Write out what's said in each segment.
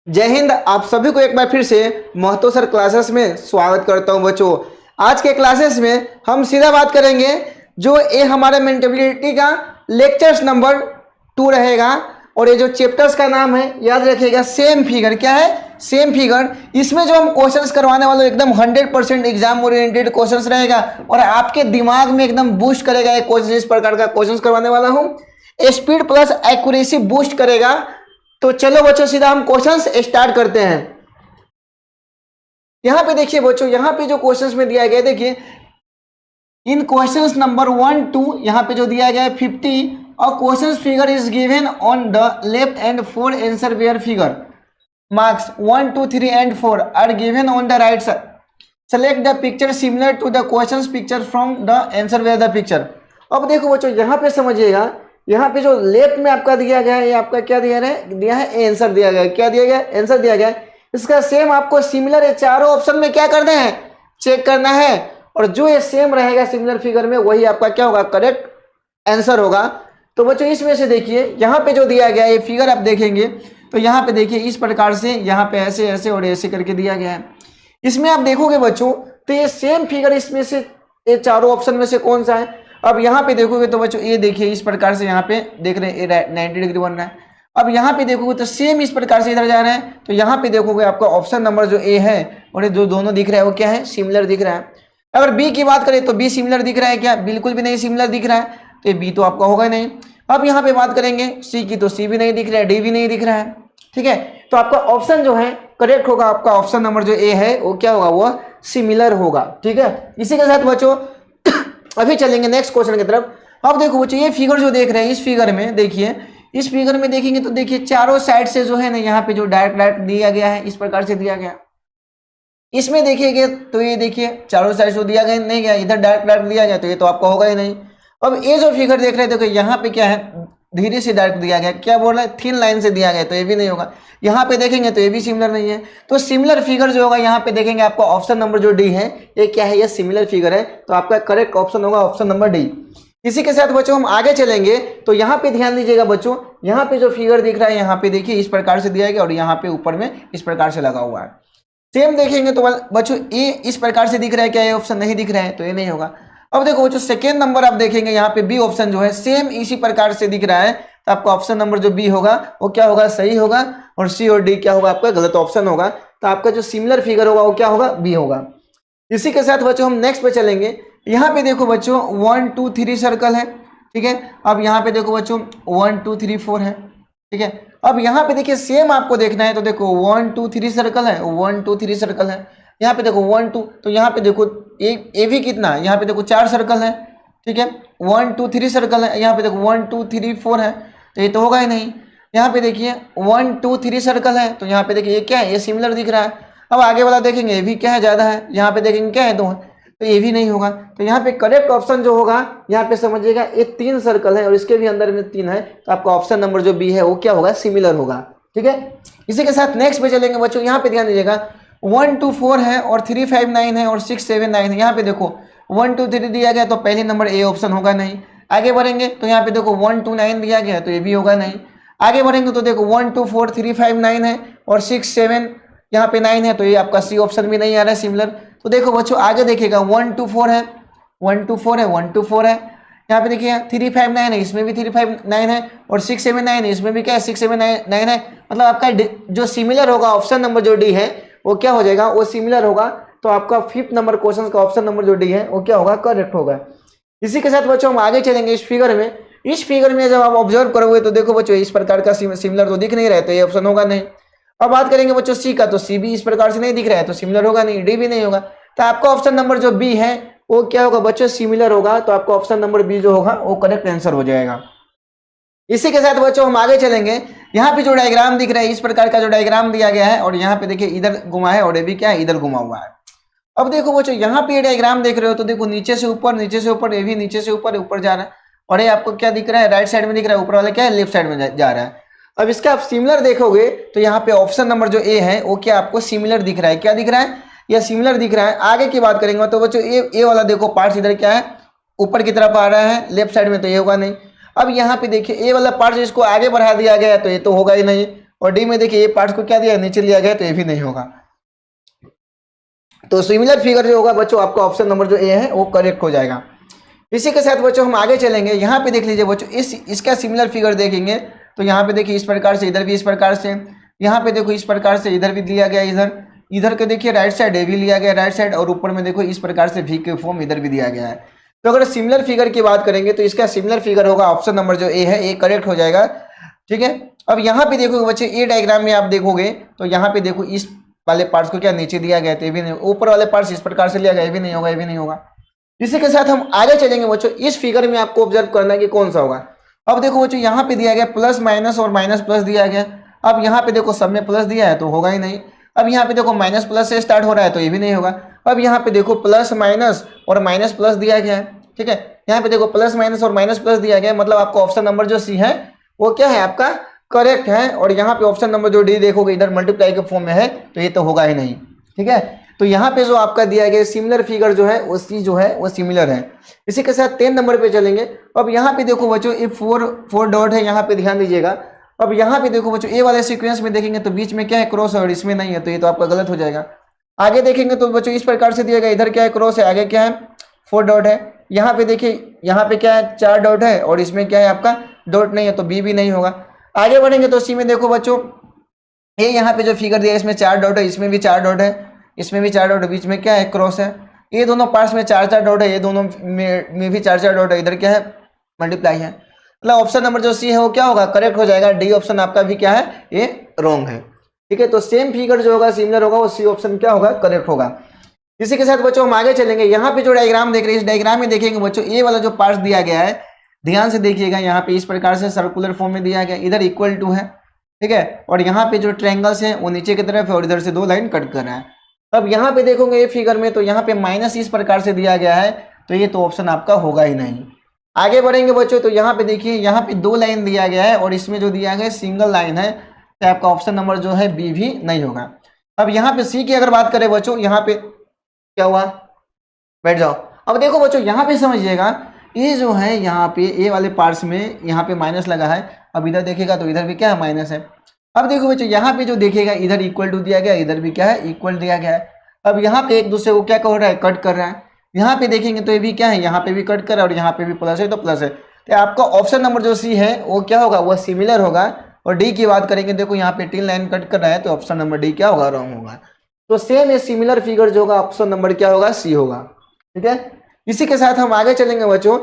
जय हिंद। आप सभी को एक बार फिर से महतो सर क्लासेस में स्वागत करता हूं बच्चों। आज के क्लासेस में हम सीधा बात करेंगे जो ये हमारा मेंटेबिलिटी का लेक्चर्स नंबर 2 रहेगा और ये जो चैप्टर्स का नाम है याद रखिएगा सेम फिगर। क्या है? Same figure. इसमें जो हम क्वेश्चंस करवाने वाले एकदम 100% एग्जाम ओरिएंटेड क्वेश्चंस रहेगा और आपके दिमाग में एकदम बूस्ट करेगा। ये क्वेश्चन इस प्रकार का क्वेश्चंस करवाने वाला हूँ, स्पीड प्लस एक्यूरेसी बूस्ट करेगा। तो चलो बच्चों सीधा हम क्वेश्चंस स्टार्ट करते हैं। यहां पे देखिए बच्चों, यहां पे जो क्वेश्चंस में दिया गया है देखिए इन क्वेश्चंस नंबर 1 2 यहां पे जो दिया गया है 50 और questions figure is given on the left and 4 answer where figure marks 1 2 3 and 4 are given on the right side. Select the picture similar to the questions picture from the answer where the picture. अब देखो बच्चों यहां पे समझिएगा, यहाँ पे जो left में आपका दिया गया है ये आपका क्या दिया है आंसर दिया गया है। क्या दिया गया? आंसर दिया गया है। इसका सेम आपको सिमिलर है चारों ऑप्शन में क्या करना है? चेक करना है और जो ये सेम रहेगा सिमिलर फिगर में वही आपका क्या होगा? करेक्ट आंसर होगा। तो बच्चों इसमें से देखिए यहाँ पे जो दिया गया है ये फिगर आप देखेंगे तो यहाँ पे देखिए इस प्रकार से यहाँ पे ऐसे ऐसे और ऐसे करके दिया गया है। इसमें आप देखोगे बच्चों तो ये सेम फिगर इसमें से ये चारों ऑप्शन में से कौन सा है? अब यहाँ पे देखोगे तो बच्चों ये देखिए इस प्रकार से यहाँ पे देख रहे हैं 90 डिग्री बन रहा है। अब यहाँ पे देखोगे तो सेम इस प्रकार से इधर जा रहा है तो यहाँ पे देखोगे आपका ऑप्शन नंबर जो ए है और ये जो दोनों दिख रहा है वो क्या है? सिमिलर दिख रहा है। अगर बी की बात करें तो बी सिमिलर दिख रहा है क्या? बिल्कुल भी नहीं सिमिलर दिख रहा है, तो ये बी तो आपका होगा नहीं। अब यहाँ पे बात करेंगे सी की तो सी भी नहीं दिख रहा है, डी भी नहीं दिख रहा है। ठीक है, तो आपका ऑप्शन जो है करेक्ट होगा, आपका ऑप्शन नंबर जो ए है वो क्या होगा? वो सिमिलर होगा। ठीक है, इसी के साथ बच्चों अभी चलेंगे नेक्स्ट क्वेश्चन की तरफ। अब देखो बच्चों ये फिगर जो देख रहे हैं इस फिगर में देखिए, इस फिगर में देखेंगे तो देखिए चारों साइड से जो है ना यहाँ पे जो डायरेक्ट दिया गया है इस प्रकार से दिया गया। इसमें देखिएगा तो ये देखिए चारों साइड से दिया गया नहीं गया, इधर डायरेक्ट दिया गया तो ये तो आपका होगा ही नहीं। अब ये जो फिगर देख रहे हैं देखो यहाँ पे क्या है? धीरे से डायरेक्ट दिया गया। क्या बोल रहा है? थिन लाइन से दिया गया तो ये भी नहीं होगा। यहाँ पे देखेंगे तो ये भी सिमिलर नहीं है। तो सिमिलर फिगर जो होगा यहाँ पे देखेंगे आपका ऑप्शन नंबर जो डी है ये क्या है? ये सिमिलर फिगर है, तो आपका करेक्ट ऑप्शन होगा ऑप्शन नंबर डी। इसी के साथ बच्चों हम आगे चलेंगे तो यहाँ पे ध्यान दीजिएगा बच्चों, यहाँ पे जो फिगर दिख रहा है यहाँ पे देखिए इस प्रकार से दिया गया और यहाँ पे ऊपर में इस प्रकार से लगा हुआ है। सेम देखेंगे तो बच्चों ये इस प्रकार से दिख रहा है, क्या ये ऑप्शन नहीं दिख रहा है तो ये नहीं होगा। अब देखो बच्चों सेकेंड नंबर आप देखेंगे यहाँ पे बी ऑप्शन जो है सेम इसी प्रकार से दिख रहा है, तो आपका ऑप्शन नंबर जो बी होगा वो क्या होगा? सही होगा और सी और डी क्या होगा? आपका गलत ऑप्शन होगा। तो आपका जो सिमिलर फिगर होगा वो क्या होगा? बी होगा। इसी के साथ बच्चों हम नेक्स्ट पे चलेंगे। यहाँ पे देखो बच्चों 1 2 3 सर्कल है। ठीक है, अब यहाँ पे देखो बच्चों 1 2 3 4 है। ठीक है, अब यहाँ पे देखिए सेम आपको देखना है तो देखो 1 2 3 सर्कल है, 1 2 3 सर्कल है। यहाँ पे देखो 1 2 तो यहाँ पे देखो ए भी कितना है? यहाँ पे देखो 4 सर्कल है। ठीक है, 1 2 3 सर्कल है, यहाँ पे देखो 1 2 3 4 है तो ये तो होगा ही नहीं। यहाँ पे देखिए 1 2 3 सर्कल है तो यहाँ पे देखिए ये क्या है? ये सिमिलर दिख रहा है। अब आगे वाला देखेंगे ये भी क्या है? ज़्यादा है। यहाँ पे देखेंगे क्या है? 2 है, तो ये भी नहीं होगा। तो यहाँ पे करेक्ट ऑप्शन जो होगा यहाँ पे समझिएगा ये 3 सर्कल है और इसके भी अंदर में 3 है, तो आपका ऑप्शन नंबर जो बी है वो क्या होगा? सिमिलर होगा। ठीक है, इसी के साथ नेक्स्ट पे चलेंगे बच्चों। यहाँ पे ध्यान दीजिएगा 1 2 4 है और 3 5 9 है और 6 7 9 है। यहाँ पे देखो 1 2 3 दिया गया तो पहले नंबर ए ऑप्शन होगा नहीं। आगे बढ़ेंगे तो यहाँ पे देखो 1 2 9 दिया गया तो ये भी होगा नहीं। आगे बढ़ेंगे तो देखो 1 2 4 3 5 9 है और 6 7 यहाँ पे 9 है तो ये आपका सी ऑप्शन भी नहीं आ रहा है सिमिलर। तो देखो बच्चों आगे देखिएगा 1 2 4 है, 1 2 4 है, 1 2 4 है। यहाँ पे देखिए 3 5 9 है, इसमें भी 3 5 9 है और 6 7 9 है, इसमें भी क्या है? 6 7 9 है। मतलब आपका जो सिमिलर होगा ऑप्शन नंबर जो डी है वो क्या हो जाएगा? वो सिमिलर होगा। तो आपका 5th नंबर क्वेश्चन का ऑप्शन नंबर जो डी है वो क्या होगा? करेक्ट होगा। इसी के साथ बच्चों हम आगे चलेंगे इस फिगर में। इस फिगर में जब आप ऑब्जर्व करोगे तो देखो बच्चों इस प्रकार का सिमिलर तो दिख नहीं रहा है तो ये ऑप्शन होगा नहीं। अब बात करेंगे बच्चों सी का, तो सी भी इस प्रकार से नहीं दिख रहा है तो सिमिलर होगा नहीं, डी भी नहीं होगा। तो आपका ऑप्शन नंबर जो बी है वो क्या होगा बच्चों? सिमिलर होगा। तो आपका ऑप्शन नंबर बी जो होगा वो करेक्ट आंसर हो जाएगा। इसी के साथ बच्चों हम आगे चलेंगे। यहाँ पे जो डायग्राम दिख रहा है इस प्रकार का जो डायग्राम दिया गया है और यहाँ पे देखिए इधर घुमा है और ये भी क्या है? इधर घुमा हुआ है। अब देखो बच्चों यहाँ पे ये डायग्राम देख रहे हो तो देखो नीचे से ऊपर, नीचे से ऊपर, ये भी नीचे से ऊपर ऊपर जा रहा है और ये आपको क्या दिख रहा है? राइट साइड में दिख रहा है, ऊपर वाला क्या है? लेफ्ट साइड में जा रहा है। अब इसका आप सिमिलर देखोगे तो यहाँ पे ऑप्शन नंबर जो ए है वो क्या आपको सिमिलर दिख रहा है? क्या दिख रहा है? या सिमिलर दिख रहा है। आगे की बात करेंगे तो बच्चों ए वाला देखो पार्ट इधर क्या है? ऊपर की तरफ आ रहा है लेफ्ट साइड में, तो ये होगा नहीं। अब यहाँ पे देखिए ए वाला पार्ट इसको आगे बढ़ा दिया गया है तो ये तो होगा ही नहीं। और डी में देखिए ए पार्ट्स को क्या दिया, नीचे लिया गया, तो ये भी नहीं होगा। तो सिमिलर फिगर जो होगा बच्चों आपका ऑप्शन नंबर जो ए है वो करेक्ट हो जाएगा। इसी के साथ बच्चों हम आगे चलेंगे। यहाँ पे देख लीजिए बच्चों, इसका सिमिलर फिगर देखेंगे तो यहाँ पे देखिए इस प्रकार से, इधर भी इस प्रकार से, यहाँ पे देखो इस प्रकार से, इधर भी दिया गया, इधर के देखिए राइट साइड ए भी लिया गया राइट साइड, और ऊपर में देखो इस प्रकार से भी के फॉर्म इधर भी दिया गया है। तो अगर सिमिलर फिगर की बात करेंगे तो इसका सिमिलर फिगर होगा ऑप्शन नंबर जो ए है, ए करेक्ट हो जाएगा। ठीक है, अब यहाँ पे देखोगे बच्चे ए डायग्राम में आप देखोगे तो यहाँ पे देखो इस वाले पार्ट्स को क्या नीचे दिया गया, तो ये भी नहीं, ऊपर वाले पार्ट्स इस प्रकार से लिया गया, ये भी नहीं होगा, ये भी नहीं होगा। इसी के साथ हम आगे चलेंगे बच्चों। इस फिगर में आपको ऑब्जर्व करना है कि कौन सा होगा। अब देखो बच्चों यहाँ पे दिया गया प्लस माइनस और माइनस प्लस दिया गया। अब यहाँ पे देखो सब में प्लस दिया है तो होगा ही नहीं। अब यहाँ पे देखो माइनस प्लस से स्टार्ट हो रहा है तो ये भी नहीं होगा। अब यहाँ पे देखो प्लस माइनस और माइनस प्लस दिया गया है। ठीक है, यहाँ पे देखो प्लस माइनस और माइनस प्लस दिया गया है, मतलब आपका ऑप्शन नंबर जो सी है वो क्या है, आपका करेक्ट है। और यहाँ पे ऑप्शन नंबर जो डी देखोगे इधर मल्टीप्लाई के फॉर्म में है तो ये तो होगा ही नहीं। ठीक है, तो यहाँ पे जो आपका दिया गया सिमिलर फिगर जो है वो सी जो है वो सिमिलर है। इसी के साथ 10 नंबर पे चलेंगे। अब यहाँ पे देखो बच्चों ये फोर डॉट है, यहाँ पे ध्यान दीजिएगा। अब यहाँ पे देखो बच्चों ए वाले सीक्वेंस में देखेंगे तो बीच में क्या है, क्रॉस है, और इसमें नहीं है तो ये तो आपका गलत हो जाएगा। आगे देखेंगे तो बच्चों इस प्रकार से दिया गया, इधर क्या है क्रॉस है, आगे क्या है 4 डॉट है। यहाँ पे देखिए यहाँ पे क्या है 4 डॉट है, और इसमें क्या है आपका डॉट नहीं है तो बी भी नहीं होगा। आगे बढ़ेंगे तो सी में देखो बच्चों ये यहाँ पे जो फिगर दिया है इसमें 4 डॉट है, इसमें भी 4 डॉट है, इसमें भी 4 डॉट है, बीच में क्या है क्रॉस है। ये दोनों पार्ट्स में 4-4 डॉट है, ये दोनों में भी 4-4 डॉट है, इधर क्या है मल्टीप्लाई है। मतलब ऑप्शन नंबर जो सी है वो क्या होगा, करेक्ट हो जाएगा। डी ऑप्शन आपका भी क्या है, ये रॉन्ग है। ठीक है, तो सेम फिगर जो होगा सिमिलर होगा वो सी ऑप्शन क्या होगा, करेक्ट होगा। इसी के साथ बच्चों हम आगे चलेंगे। यहाँ पे जो डायग्राम देख रहे हैं इस डायग्राम में देखेंगे बच्चों ए वाला जो पार्ट दिया गया है, ध्यान से देखिएगा, यहाँ पे इस प्रकार से सर्कुलर फॉर्म में दिया गया, इधर इक्वल टू है। ठीक है, और यहाँ पे जो ट्रायंगल्स है वो नीचे की तरफ है और इधर से 2 लाइन कट कर रहा है। अब यहाँ पे देखोगे ये फिगर में तो यहाँ पे माइनस इस प्रकार से दिया गया है, तो ये तो ऑप्शन आपका होगा ही नहीं। आगे बढ़ेंगे बच्चों तो यहाँ पे देखिए यहाँ पे 2 लाइन दिया गया है और इसमें जो दिया गया है सिंगल लाइन है, तो आपका ऑप्शन नंबर जो है बी भी नहीं होगा। अब यहाँ पे सी की अगर बात करें बच्चों, यहाँ पे क्या हुआ, बैठ जाओ। अब देखो बच्चों यहाँ पे समझिएगा, ये जो है यहाँ पे ए वाले पार्ट्स में यहाँ पे माइनस लगा है। अब इधर देखेगा तो इधर भी क्या है, माइनस है। अब देखो बच्चों यहाँ पे जो देखेगा इधर इक्वल टू दिया गया, इधर भी क्या है, इक्वल दिया गया है। अब यहाँ पे एक दूसरे को क्या कर रहा है, कट कर रहा है। यहाँ पे देखेंगे तो ये भी क्या है, यहाँ पे भी कट कर रहा है और यहाँ पे भी प्लस है तो प्लस है। तो आपका ऑप्शन नंबर जो सी है वो क्या होगा, वो सिमिलर होगा। और डी की बात करेंगे, देखो यहाँ पे 3 लाइन कट कर रहा है तो ऑप्शन नंबर डी क्या होगा, रॉन्ग होगा। तो सेम ये सिमिलर फिगर जो होगा ऑप्शन नंबर क्या होगा, सी होगा। ठीक है, इसी के साथ हम आगे चलेंगे बच्चों।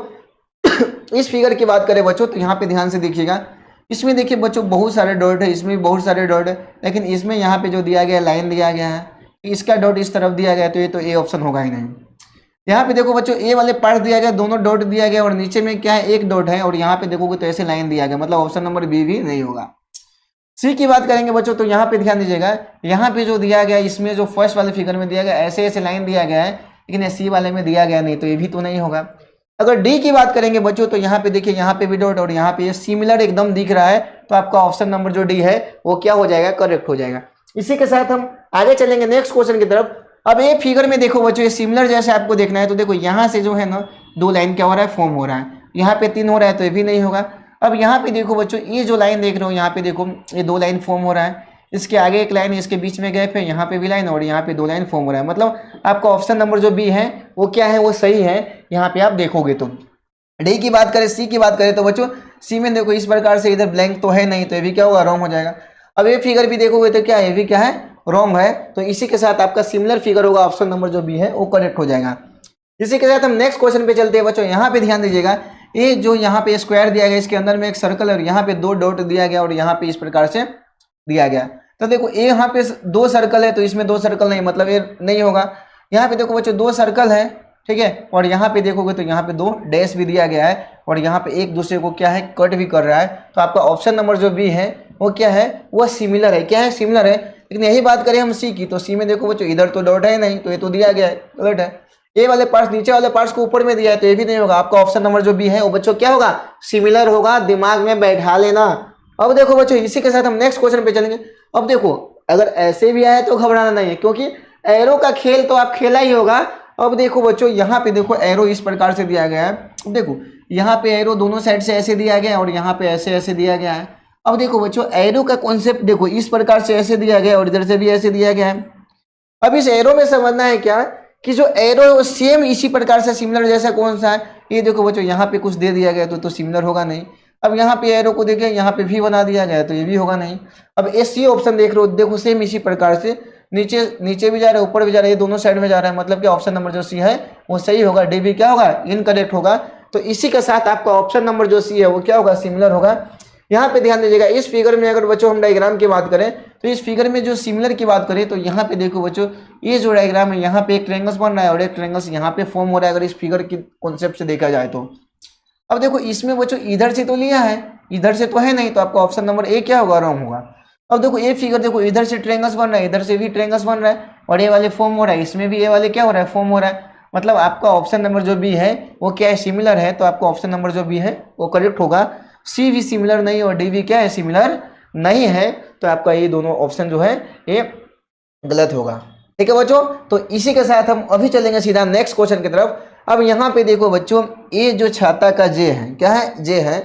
इस फिगर की बात करें बच्चों तो यहाँ पे ध्यान से देखिएगा, इसमें देखिए बच्चों बहुत सारे डॉट है, इसमें भी बहुत सारे डॉट है, लेकिन इसमें यहाँ पे जो दिया गया लाइन दिया गया है, इसका डॉट इस तरफ दिया गया, तो ये तो ए ऑप्शन होगा ही नहीं। यहाँ पे देखो बच्चों ए वाले पार्ट दिया गया, दोनों डॉट दिया गया और नीचे में क्या है, एक डॉट है, और यहाँ पे देखोगे तो ऐसे लाइन दिया गया, मतलब ऑप्शन नंबर बी भी नहीं होगा। सी की बात करेंगे बच्चों तो यहाँ पे ध्यान दीजिएगा, यहाँ पे जो दिया गया इसमें जो फर्स्ट वाले फिगर में दिया गया ऐसे ऐसे लाइन दिया गया है, लेकिन सी वाले में दिया गया नहीं, तो ये भी तो नहीं होगा। अगर डी की बात करेंगे बच्चों तो यहाँ पे देखिए यहाँ पे भी डॉट और यहाँ पे सिमिलर एकदम दिख रहा है, तो आपका ऑप्शन नंबर जो डी है वो क्या हो जाएगा, करेक्ट हो जाएगा। इसी के साथ हम आगे चलेंगे नेक्स्ट क्वेश्चन की तरफ। अब ये फिगर में देखो बच्चों, ये सिमिलर जैसे आपको देखना है तो देखो यहाँ से जो है ना 2 लाइन क्या हो रहा है, फॉर्म हो रहा है, यहाँ पे 3 हो रहा है तो ये भी नहीं होगा। अब यहाँ पे देखो बच्चों, ये जो लाइन देख रहे हो यहाँ पे देखो ये 2 लाइन फॉर्म हो रहा है, इसके आगे एक लाइन, इसके बीच में गैप है, यहाँ पे भी लाइन और यहाँ पे 2 लाइन फॉर्म हो रहा है, मतलब आपका ऑप्शन नंबर जो बी है वो क्या है, वो सही है। यहाँ पे आप देखोगे तो डी की बात करें, सी की बात करें तो बच्चों सी में देखो इस प्रकार से इधर ब्लैंक तो है नहीं, तो ये भी क्या होगा, रॉन्ग हो जाएगा। अब ये फिगर भी देखोगे तो क्या है, ये भी क्या है, रॉन्ग है। तो इसी के साथ आपका सिमिलर फिगर होगा, ऑप्शन नंबर जो बी है वो करेक्ट हो जाएगा। इसी के साथ हम नेक्स्ट क्वेश्चन पे चलते हैं बच्चों। यहाँ पे ध्यान दीजिएगा, ये जो यहाँ पे स्क्वायर दिया गया इसके अंदर में एक सर्कल है और यहाँ पे 2 डॉट दिया गया और यहाँ पे इस प्रकार से दिया गया। तो देखो ये यहाँ पे 2 सर्कल है तो इसमें 2 सर्कल नहीं, मतलब ये नहीं होगा। यहाँ पे देखो बच्चों 2 सर्कल है, ठीक है, और यहाँ पे देखोगे तो यहाँ पे 2 डैश भी दिया गया है और यहाँ पे एक दूसरे को क्या है, कट भी कर रहा है। तो आपका ऑप्शन नंबर जो बी है वो क्या है, वो सिमिलर है। क्या है, सिमिलर है। लेकिन यही बात करें हम सी की तो सी में देखो बच्चों इधर तो डॉट है नहीं, तो ये तो दिया गया है, गलत है। ये वाले पार्ट्स नीचे वाले पार्ट्स को ऊपर में दिया है तो ये भी नहीं होगा। आपका ऑप्शन नंबर जो बी है वो बच्चों क्या होगा, सिमिलर होगा। दिमाग में बैठा लेना। अब देखो बच्चों इसी के साथ हम नेक्स्ट क्वेश्चन पे चलेंगे। अब देखो अगर ऐसे भी आए तो घबराना नहीं है, क्योंकि एरो का खेल तो आप खेला ही होगा। अब देखो बच्चों यहाँ पे देखो एरो इस प्रकार से दिया गया है। अब देखो यहाँ पे एरो दोनों साइड से ऐसे दिया गया है और यहाँ पे ऐसे ऐसे दिया गया है। अब देखो बच्चों एरो का कॉन्सेप्ट देखो इस प्रकार से ऐसे दिया गया है और इधर से भी ऐसे दिया गया है। अब इस एरो में समझना है क्या कि जो एरो है वो सेम इसी प्रकार से सिमिलर जैसा कौन सा है, ये देखो बच्चों यहाँ पे कुछ दे दिया गया तो सिमिलर होगा नहीं। अब यहाँ पे एरो को देखिए यहाँ पे भी बना दिया गया है तो ये भी होगा नहीं। अब सी ऑप्शन देख रहे हो देखो सेम इसी प्रकार से नीचे नीचे भी जा रहा है ऊपर भी जा रहा है, ये दोनों साइड में जा रहा है, मतलब कि ऑप्शन नंबर जो सी है वो सही होगा, डी भी क्या होगा इनकरेक्ट होगा। तो इसी के साथ आपका ऑप्शन नंबर जो सी है वो क्या होगा सिमिलर होगा। यहाँ पे ध्यान दीजिएगा इस फिगर में अगर बच्चों हम डायग्राम की बात करें तो इस फिगर में जो सिमिलर की बात करें तो यहाँ पे देखो बच्चों ये जो डायग्राम है यहाँ पे एक ट्रायंगल्स बन रहा है और एक ट्रायंगल्स यहाँ पे फॉर्म हो रहा है अगर इस फिगर की कॉन्सेप्ट से देखा जाए तो। अब देखो इसमें बच्चों इधर से तो लिया है इधर से तो है नहीं, तो आपका ऑप्शन नंबर ए क्या होगा रॉन्ग होगा। अब देखो ये फिगर देखो इधर से ट्रायंगल्स बन रहा है इधर से भी ट्रायंगल्स बन रहा है और ये वाले फॉर्म हो रहा है, इसमें भी ये वाले क्या हो रहा है फॉर्म हो रहा है, मतलब आपका ऑप्शन नंबर जो बी है वो क्या है सिमिलर है, तो आपका ऑप्शन नंबर जो बी है वो करेक्ट होगा। सी भी सिमिलर नहीं और डी भी क्या है सिमिलर नहीं है, तो आपका ये दोनों ऑप्शन जो है ये गलत होगा। ठीक है बच्चों, तो इसी के साथ हम अभी चलेंगे सीधा नेक्स्ट क्वेश्चन की तरफ। अब यहाँ पे देखो बच्चों ये जो छाता का जे है क्या है जे है,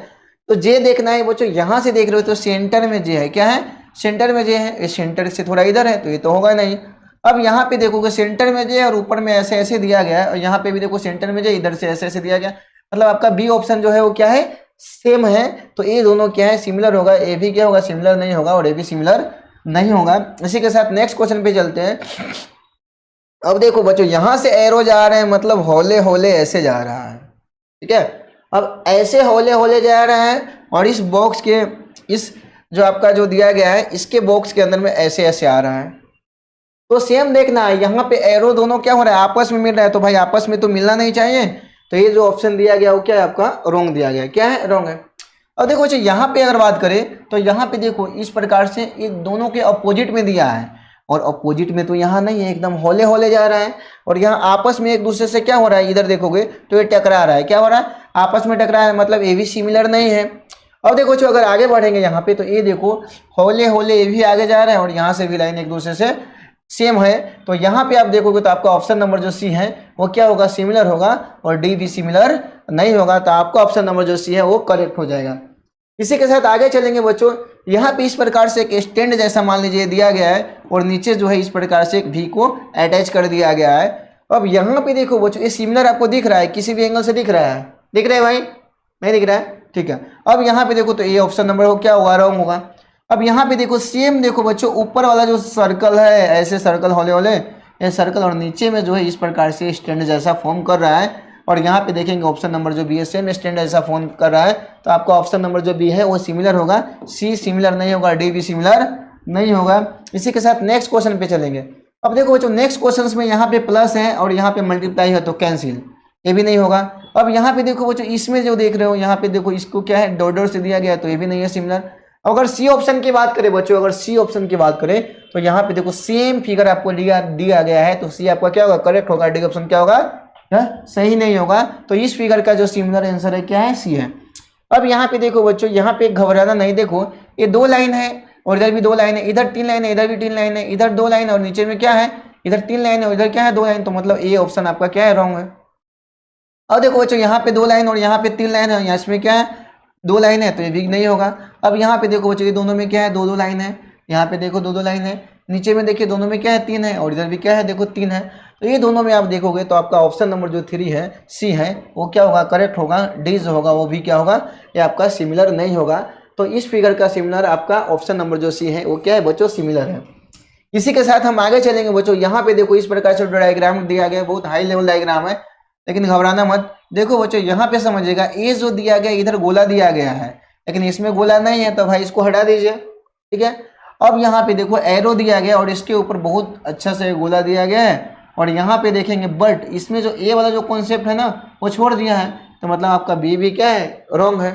तो जे देखना है बच्चों यहाँ से देख रहे हो तो सेंटर में जे है क्या है सेंटर में जे है, ये सेंटर से थोड़ा इधर है तो ये तो होगा नहीं। अब यहाँ पे देखोगे सेंटर में जे और ऊपर में ऐसे ऐसे दिया गया है और यहाँ पे भी देखो सेंटर में जे इधर से ऐसे ऐसे दिया गया, मतलब आपका बी ऑप्शन जो है वो क्या है सेम है, तो ये दोनों क्या है सिमिलर होगा, ए भी क्या होगा सिमिलर नहीं होगा और ए भी सिमिलर नहीं होगा। इसी के साथ नेक्स्ट क्वेश्चन पे चलते हैं। अब देखो बच्चों यहाँ से एरो जा रहे हैं मतलब होले होले ऐसे जा रहा है, ठीक है। अब ऐसे होले होले जा रहा है और इस बॉक्स के इस जो आपका जो दिया गया है इसके बॉक्स के अंदर में ऐसे ऐसे आ रहा है, तो सेम देखना है यहाँ पे एरो दोनों क्या हो रहा है आपस में मिल रहा है, तो भाई आपस में तो मिलना नहीं चाहिए, तो ये जो ऑप्शन दिया गया वो क्या है आपका रॉन्ग दिया गया, क्या है रॉन्ग है। अब देखो अच्छा यहाँ पे अगर बात करें तो यहाँ पे देखो इस प्रकार से ये दोनों के अपोजिट में दिया है और अपोजिट में तो यहाँ नहीं है, एकदम होले होले जा रहा है और यहाँ आपस में एक दूसरे से क्या हो रहा है इधर देखोगे तो ये टकरा रहा है, क्या हो रहा है आपस में टकरा है, मतलब ये भी सिमिलर नहीं है। अब देखो जो अगर आगे बढ़ेंगे यहाँ पे तो ये देखो होले होले ये भी आगे जा रहा है और यहाँ से भी लाइन एक दूसरे से सेम है, तो यहाँ पे आप देखोगे तो आपका ऑप्शन नंबर जो सी है वो क्या होगा सिमिलर होगा और डी भी सिमिलर नहीं होगा, तो आपका ऑप्शन नंबर जो सी है वो करेक्ट हो जाएगा। इसी के साथ आगे चलेंगे बच्चों, यहाँ पे इस प्रकार से एक स्टैंड जैसा मान लीजिए दिया गया है और नीचे जो है इस प्रकार से एक वी को अटैच कर दिया गया है। अब यहाँ पे देखो बच्चों ये सिमिलर आपको दिख रहा है किसी भी एंगल से दिख रहा है, दिख रहा है भाई नहीं दिख रहा है, ठीक है। अब यहाँ पे देखो तो ये ऑप्शन नंबर वो क्या होगा रॉन्ग होगा। अब यहाँ पे देखो सेम देखो बच्चों ऊपर वाला जो सर्कल है ऐसे सर्कल होले होले ये सर्कल और नीचे में जो है इस प्रकार से स्टैंड जैसा फॉर्म कर रहा है और यहाँ पे देखेंगे ऑप्शन नंबर जो बी है सेम स्टैंड जैसा फॉर्म कर रहा है, तो आपका ऑप्शन नंबर जो बी है वो सिमिलर होगा, सी सिमिलर नहीं होगा, डी भी सिमिलर नहीं होगा। इसी के साथ नेक्स्ट क्वेश्चन पे चलेंगे। अब देखो बच्चों नेक्स्ट क्वेश्चन में यहाँ पे प्लस है और यहाँ पे मल्टीप्लाई है तो कैंसिल, ये भी नहीं होगा। अब यहाँ पे देखो बच्चों इसमें जो देख रहे हो यहाँ पे देखो इसको क्या है डॉट डॉट से दिया गया तो ये भी नहीं है सिमिलर। अगर सी ऑप्शन की बात करें बच्चों अगर सी ऑप्शन की बात करें तो यहाँ पे देखो सेम फिगर आपको दिया गया है तो सी आपका क्या होगा करेक्ट होगा, डी ऑप्शन क्या होगा सही नहीं होगा, तो इस फिगर का जो सिमिलर आंसर है क्या है सी है। अब यहाँ पे देखो बच्चों यहाँ पे घबराना नहीं, देखो ये दो लाइन है और इधर भी दो लाइन है, इधर तीन लाइन है इधर भी तीन लाइन है, इधर दो लाइन है और नीचे में क्या है इधर तीन लाइन है और इधर क्या है दो लाइन, तो मतलब ये ऑप्शन आपका क्या है रॉन्ग है। अब देखो बच्चों यहाँ पे दो लाइन और यहाँ पे तीन लाइन है, यहाँ इसमें क्या है दो लाइन है तो ये भी नहीं होगा। अब यहाँ पे देखो बच्चों ये दोनों में क्या है दो दो लाइन है, यहाँ पे देखो दो दो लाइन है, नीचे में देखिए दोनों में क्या है तीन है और इधर भी क्या है देखो तीन है, तो ये दोनों में आप देखोगे तो आपका ऑप्शन नंबर जो 3 है सी है वो क्या होगा करेक्ट होगा, डी जो होगा वो भी क्या होगा ये आपका सिमिलर नहीं होगा। तो इस फिगर का सिमिलर आपका ऑप्शन नंबर जो सी है वो क्या है बच्चों सिमिलर है। इसी के साथ हम आगे चलेंगे बच्चों, यहाँ पे देखो इस प्रकार से डायग्राम दिया गया है, बहुत हाई लेवल डायग्राम है लेकिन घबराना मत। देखो बच्चों यहाँ पे समझिएगा ये जो दिया गया इधर गोला दिया गया है लेकिन इसमें गोला नहीं है तो भाई इसको हटा दीजिए, ठीक है। अब यहाँ पे देखो एरो दिया गया और इसके ऊपर बहुत अच्छा से गोला दिया गया है और यहाँ पे देखेंगे बट इसमें जो ए वाला जो कॉन्सेप्ट है ना वो छोड़ दिया है, तो मतलब आपका बी भी क्या है रॉन्ग है।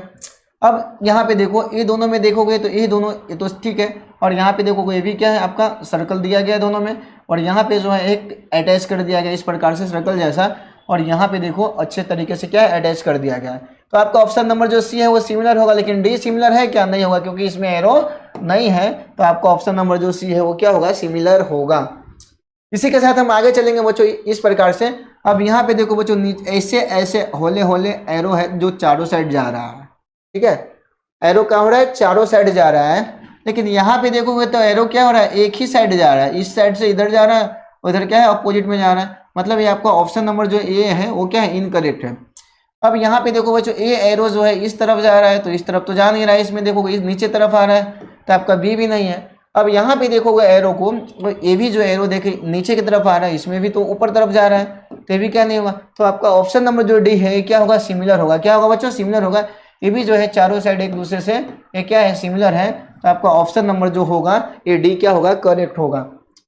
अब यहाँ पे देखो ये दोनों में देखोगे तो ये दोनों ये तो ठीक है और यहाँ पे देखोगे ये भी क्या है आपका सर्कल दिया गया है दोनों में और यहाँ पे जो है एक अटैच कर दिया गया इस प्रकार से सर्कल जैसा और यहाँ पे देखो अच्छे तरीके से क्या है अटैच कर दिया गया है, तो आपका ऑप्शन नंबर जो सी है वो सिमिलर होगा, लेकिन डी सिमिलर है क्या नहीं होगा क्योंकि इसमें एरो नहीं है, तो आपका ऑप्शन नंबर जो सी है वो क्या होगा सिमिलर होगा। इसी के साथ हम आगे चलेंगे बच्चों इस प्रकार से। अब यहाँ पे देखो बच्चों ऐसे ऐसे होले होले एरो है जो चारों साइड जा रहा है, ठीक है एरो क्या हो रहा है, चारों साइड जा रहा है, लेकिन यहाँ पे देखोगे तो एरो क्या हो रहा है, एक ही साइड जा रहा है, इस साइड से इधर जा रहा है, उधर क्या है अपोजिट में जा रहा है। मतलब ये आपका ऑप्शन नंबर जो ए है वो क्या है, इनकरेक्ट है। अब यहाँ पे देखो बच्चों ए एरो जो है इस तरफ जा रहा है, तो इस तरफ तो जा नहीं रहा है, इसमें देखोगे इस नीचे तरफ आ रहा है, तो आपका बी भी नहीं है। अब यहाँ पे देखोगे एरो को, तो ए भी जो एरो देखे नीचे की तरफ आ रहा है, इसमें भी तो ऊपर तरफ जा रहा है, तो ये भी क्या नहीं होगा। तो आपका ऑप्शन नंबर जो डी है क्या होगा, सिमिलर होगा। क्या होगा बच्चों, सिमिलर होगा। ये भी जो है चारों साइड एक दूसरे से ये क्या है, सिमिलर है। तो आपका ऑप्शन नंबर जो होगा ये डी क्या होगा, करेक्ट होगा।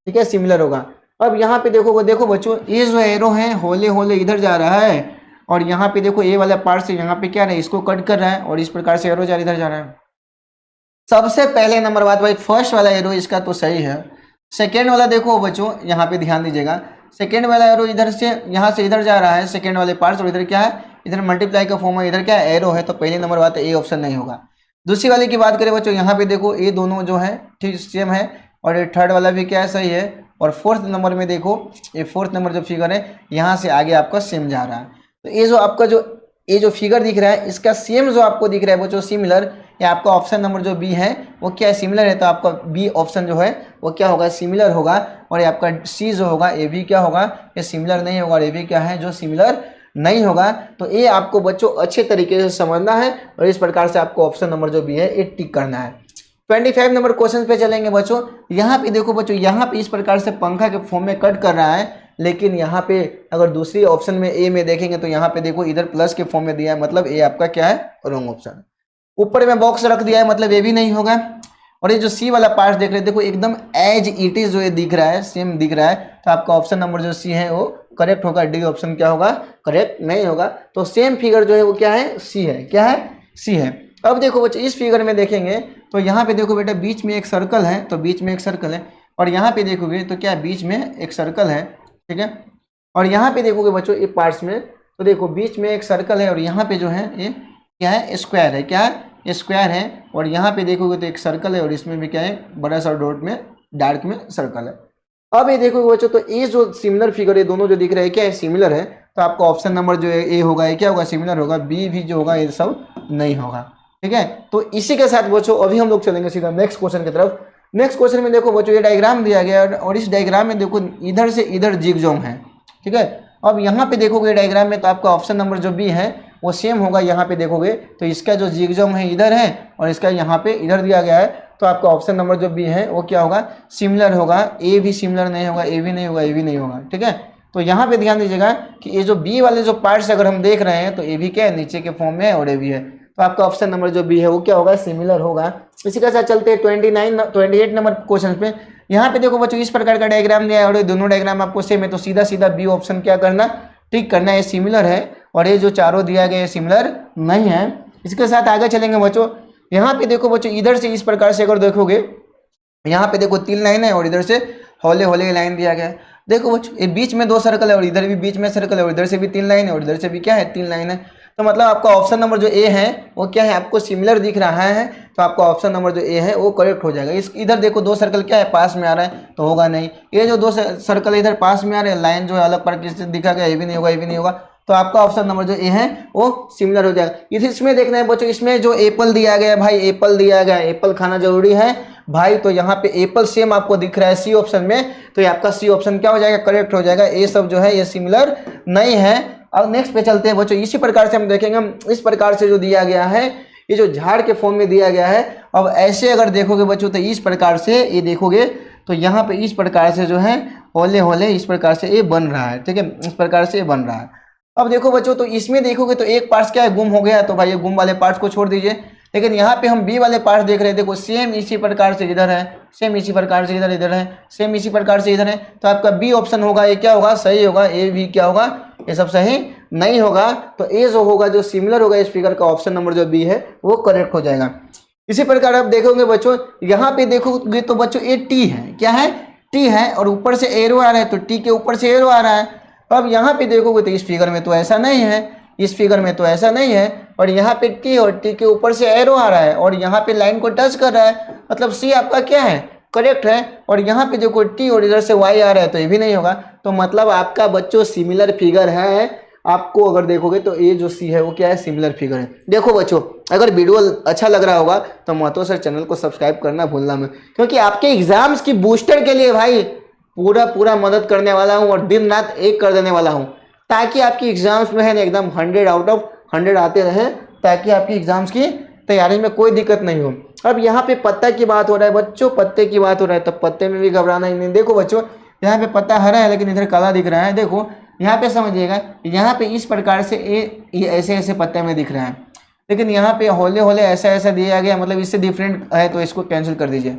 ठीक है, सिमिलर होगा। अब यहाँ पे देखोगे, देखो बच्चों ये जो एरो है होले होले इधर जा रहा है, और यहाँ पे देखो ए वाला पार्ट से यहाँ पे क्या है, इसको कट कर रहा है, और इस प्रकार से एरो जा इधर जा रहा है। सबसे पहले नंबर बात भाई, फर्स्ट वाला एरो इसका तो सही है। सेकेंड वाला देखो बच्चों, यहाँ पे ध्यान दीजिएगा, सेकेंड वाला एरो इधर से यहाँ से इधर जा रहा है, सेकेंड वाले पार्ट, और इधर क्या है, इधर मल्टीप्लाई का फॉर्म है, इधर क्या है, एरो है, तो पहली नंबर बात ए ऑप्शन नहीं होगा। दूसरी वाले की बात करें बच्चों, यहाँ पे देखो ये दोनों जो है ठीक सेम है, और ये थर्ड वाला भी क्या है, सही है। और फोर्थ नंबर में देखो, ये फोर्थ नंबर जो फिगर है यहाँ से आगे आपका सेम जा रहा है। तो ये जो आपका ये जो फिगर दिख रहा है इसका सेम जो आपको दिख रहा है बच्चों सिमिलर, या आपका ऑप्शन नंबर जो बी है वो क्या है, सिमिलर है। तो आपका बी ऑप्शन जो है वो क्या होगा, सिमिलर होगा। और ये आपका सी जो होगा ये भी क्या होगा, ये सिमिलर नहीं होगा, और ये भी क्या है, जो सिमिलर नहीं होगा। तो ये आपको बच्चों अच्छे तरीके से समझना है, और इस प्रकार से आपको ऑप्शन नंबर जो भी है ये टिक करना है। 25 नंबर क्वेश्चन पे चलेंगे बच्चों। यहाँ पे देखो बच्चों, यहाँ पे इस प्रकार से पंखा के फॉर्म में कट कर रहा है, लेकिन यहाँ पे अगर दूसरी ऑप्शन में ए में देखेंगे तो यहाँ पे देखो इधर प्लस के फॉर्म में दिया है, मतलब ए आपका क्या है, रॉन्ग ऑप्शन। ऊपर में बॉक्स रख दिया है, मतलब ये भी नहीं होगा। और ये जो सी वाला पार्ट देख रहे हैं, देखो एकदम एज इट इज जो ये दिख रहा है, सेम दिख रहा है, तो आपका ऑप्शन नंबर जो सी है वो करेक्ट होगा। डी ऑप्शन क्या होगा, करेक्ट नहीं होगा। तो सेम फिगर जो है वो क्या है, सी है। क्या है, सी है। अब देखो बच्चे इस फिगर में देखेंगे तो यहाँ पे देखो बेटा बीच में एक सर्कल है, तो बीच में एक सर्कल है, और यहाँ पे देखोगे तो क्या बीच में एक सर्कल है, ठीक है। और यहाँ पे देखोगे बच्चों ये पार्ट्स में, तो देखो बीच में एक सर्कल है, और यहाँ पे जो है ये क्या है, स्क्वायर है। क्या है, ये स्क्वायर है। और यहाँ पे देखोगे तो एक सर्कल है, और इसमें भी क्या है, बड़ा सा डॉट में डार्क में सर्कल है। अब ये देखोगे बच्चों, तो ये जो सिमिलर फिगर है दोनों जो दिख रहे हैं क्या है, सिमिलर है। तो आपका ऑप्शन नंबर जो है ए होगा, ये क्या होगा, सिमिलर होगा। बी भी जो होगा ये सब नहीं होगा, ठीक है। तो इसी के साथ बच्चों अभी हम लोग चलेंगे सीधा नेक्स्ट क्वेश्चन की तरफ। नेक्स्ट क्वेश्चन में देखो बच्चों ये डायग्राम दिया गया है, और इस डायग्राम में देखो इधर से इधर जिगजॉग है, ठीक है। अब यहाँ पे देखोगे डायग्राम में, तो आपका ऑप्शन नंबर जो बी है वो सेम होगा। यहाँ पे देखोगे तो इसका जो जिगजॉग है इधर है, और इसका यहाँ पे इधर दिया गया है, तो आपका ऑप्शन नंबर जो बी है वो क्या होगा, सिमिलर होगा। ए भी सिमिलर नहीं होगा, ए भी नहीं होगा, ए भी नहीं होगा, ठीक है। तो यहाँ पे ध्यान दीजिएगा कि ये जो बी वाले जो पार्ट्स अगर हम देख रहे हैं, तो ए भी क्या है, नीचे के फॉर्म में है, और ए भी है। तो आपका ऑप्शन नंबर जो बी है वो क्या होगा, सिमिलर होगा। इसी के साथ चलते हैं 28 नंबर क्वेश्चन पे। यहाँ पे देखो बच्चों इस प्रकार का डायग्राम दिया है, और ये दोनों डायग्राम आपको सेम है, तो सीधा सीधा बी ऑप्शन क्या करना, टिक करना है, सिमिलर है। और ये जो चारों दिया गया है सिमिलर नहीं है। इसके साथ आगे चलेंगे बच्चों। यहाँ पे देखो बच्चों इधर से इस प्रकार से अगर देखोगे, यहाँ पे देखो 3 लाइन है, और इधर से होले होले लाइन दिया गया है। देखो बच्चों ये बीच में 2 सर्कल है, और इधर भी बीच में सर्कल है, और इधर से भी 3 लाइन है, और इधर से भी क्या है, 3 लाइन है। तो मतलब आपका ऑप्शन नंबर जो ए है वो क्या है, आपको सिमिलर दिख रहा है, तो आपका ऑप्शन नंबर जो ए है वो करेक्ट हो जाएगा। इस इधर देखो 2 सर्कल क्या है, पास में आ रहा है, तो होगा नहीं। ये जो 2 सर्कल इधर पास में आ रहे हैं, लाइन जो है अलग पर किससे दिखा गया, ये भी नहीं होगा, ये भी नहीं होगा। तो आपका ऑप्शन नंबर जो ए है वो सिमिलर हो जाएगा। इसमें देखना है बच्चों, इसमें जो एप्पल दिया गया है भाई, एप्पल दिया गया है, एप्पल खाना जरूरी है भाई। तो यहाँ पे एप्पल सेम आपको दिख रहा है सी ऑप्शन में, तो ये आपका सी ऑप्शन क्या हो जाएगा, करेक्ट हो जाएगा। ये सब जो है ये सिमिलर नहीं है। अब नेक्स्ट पे चलते हैं बच्चों। इसी प्रकार से हम देखेंगे, इस प्रकार से जो दिया गया है, ये जो झाड़ के फॉर्म में दिया गया है। अब ऐसे अगर देखोगे बच्चों, तो इस प्रकार से ये देखोगे, तो यहाँ पे इस प्रकार से जो है होले होले इस प्रकार से ये बन रहा है, ठीक है, इस प्रकार से ये बन रहा है। अब देखो बच्चों, तो इसमें देखोगे तो एक पार्ट क्या है, गुम हो गया, तो भाई ये गुम वाले पार्ट्स को छोड़ दीजिए। लेकिन यहाँ पे हम बी वाले पार्ट्स देख रहे हैं, देखो सेम इसी प्रकार से इधर है, सेम इसी प्रकार से इधर इधर है, सेम इसी प्रकार से इधर है। तो आपका बी ऑप्शन होगा, ये क्या होगा, सही होगा। ए भी क्या होगा, ये सब सही नहीं होगा। तो ए जो होगा, जो सिमिलर होगा इस फिगर का, ऑप्शन नंबर जो बी है वो करेक्ट हो जाएगा। इसी प्रकार आप देखोगे बच्चों, यहाँ पे देखोगे तो बच्चों ये टी है, क्या है, टी है, और ऊपर से एरो आ रहा है, तो टी के ऊपर से एरो आ रहा है। अब यहाँ पे देखोगे तो इस फिगर में तो ऐसा नहीं है, इस फिगर में तो ऐसा नहीं है, और यहाँ पे टी और टी के ऊपर से एरो आ रहा है, और यहाँ पे लाइन को टच कर रहा है, मतलब सी आपका क्या है, करेक्ट है। और यहाँ पे जो कोई टी और इधर से वाई आ रहा है, तो ये भी नहीं होगा। तो मतलब आपका बच्चों सिमिलर फिगर है, आपको अगर देखोगे तो ये जो सी है वो क्या है, सिमिलर फिगर है। देखो बच्चों, अगर वीडियो अच्छा लग रहा होगा तो महतो सर चैनल को सब्सक्राइब करना भूलना मत, क्योंकि आपके एग्जाम्स की बूस्टर के लिए भाई पूरा मदद करने वाला हूँ और दिन रात एक कर देने वाला हूँ, ताकि आपकी एग्जाम्स में है ना एकदम 100 आउट ऑफ 100 आते रहे, ताकि आपकी एग्जाम्स की तैयारी में कोई दिक्कत नहीं हो। अब यहाँ पे पत्ता की बात हो रहा है बच्चों, पत्ते की बात हो रहा है, तो पत्ते में भी घबराना ही नहीं। देखो बच्चों, यहाँ पे पत्ता हरा है लेकिन इधर काला दिख रहा है। देखो यहाँ पे समझिएगा, यहाँ पे इस प्रकार से ये ऐसे ऐसे पत्ते में दिख रहा है, लेकिन यहाँ पे होले होले ऐसा ऐसा दिया गया, मतलब इससे डिफरेंट है, तो इसको कैंसिल कर दीजिए।